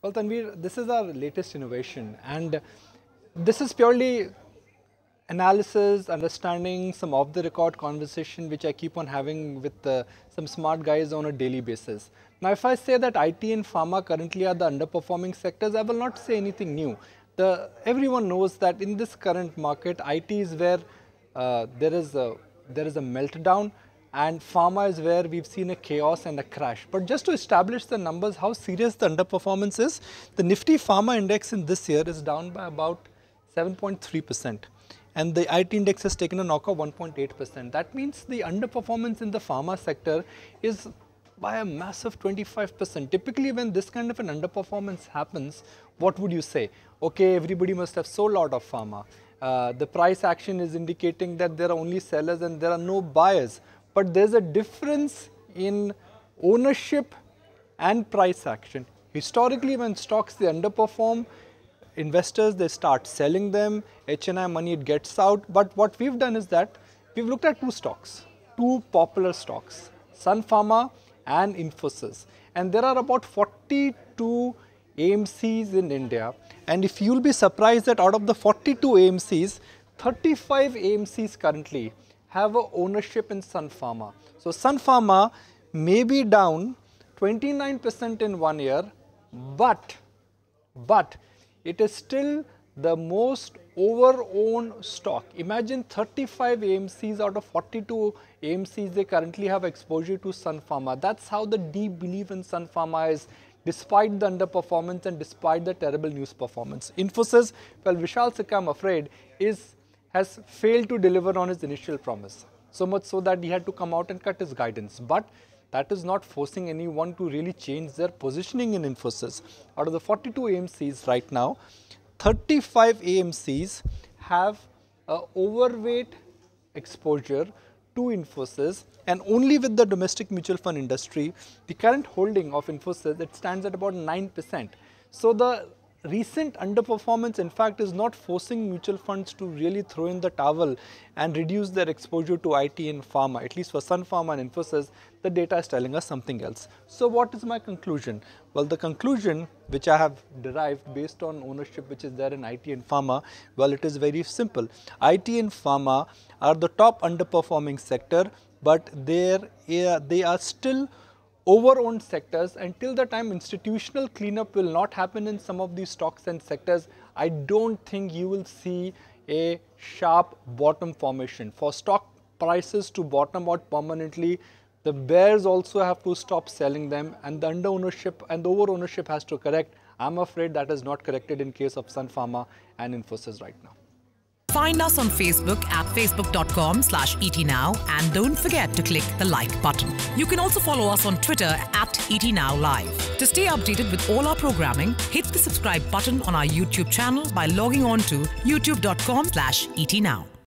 Well, Tanveer, this is our latest innovation, and this is purely analysis, understanding, some off-the-record conversation which I keep on having with some smart guys on a daily basis. Now, if I say that IT and pharma currently are the underperforming sectors, I will not say anything new. Everyone knows that in this current market, IT is where there is a meltdown, and pharma is where we've seen a chaos and a crash. But just to establish the numbers, how serious the underperformance is, the Nifty Pharma index in this year is down by about 7.3%. And the IT index has taken a knock of 1.8%. That means the underperformance in the pharma sector is by a massive 25%. Typically, when this kind of an underperformance happens, what would you say? Okay, everybody must have sold out of pharma. The price action is indicating that there are only sellers and there are no buyers. But there's a difference in ownership and price action. Historically, when stocks they underperform, investors they start selling them, HNI money it gets out. But what we've done is that we've looked at two stocks, two popular stocks, Sun Pharma and Infosys. And there are about 42 AMCs in India. And if you'll be surprised that out of the 42 AMCs, 35 AMCs currently have a ownership in Sun Pharma. So Sun Pharma may be down 29% in 1 year, but it is still the most over-owned stock. Imagine 35 AMCs out of 42 AMCs, they currently have exposure to Sun Pharma. That's how the deep belief in Sun Pharma is, despite the underperformance and despite the terrible news performance. Infosys, well, Vishal Sikka, I'm afraid, has failed to deliver on his initial promise. So much so that he had to come out and cut his guidance. But that is not forcing anyone to really change their positioning in Infosys. Out of the 42 AMCs right now, 35 AMCs have an overweight exposure to Infosys, and only with the domestic mutual fund industry, the current holding of Infosys, it stands at about 9%. So the recent underperformance, in fact, is not forcing mutual funds to really throw in the towel and reduce their exposure to IT and pharma. At least for Sun Pharma and Infosys, the data is telling us something else. So what is my conclusion? Well, the conclusion which I have derived based on ownership which is there in IT and pharma, well, it is very simple. IT and pharma are the top underperforming sector, but they are still over-owned sectors. Until the time institutional cleanup will not happen in some of these stocks and sectors, I don't think you will see a sharp bottom formation. For stock prices to bottom out permanently, the bears also have to stop selling them, and the under-ownership and the over-ownership has to correct. I'm afraid that is not corrected in case of Sun Pharma and Infosys right now. Find us on Facebook at facebook.com/ETNow, and don't forget to click the like button. You can also follow us on Twitter at ETNowLive. To stay updated with all our programming, hit the subscribe button on our YouTube channel by logging on to youtube.com/ETNow.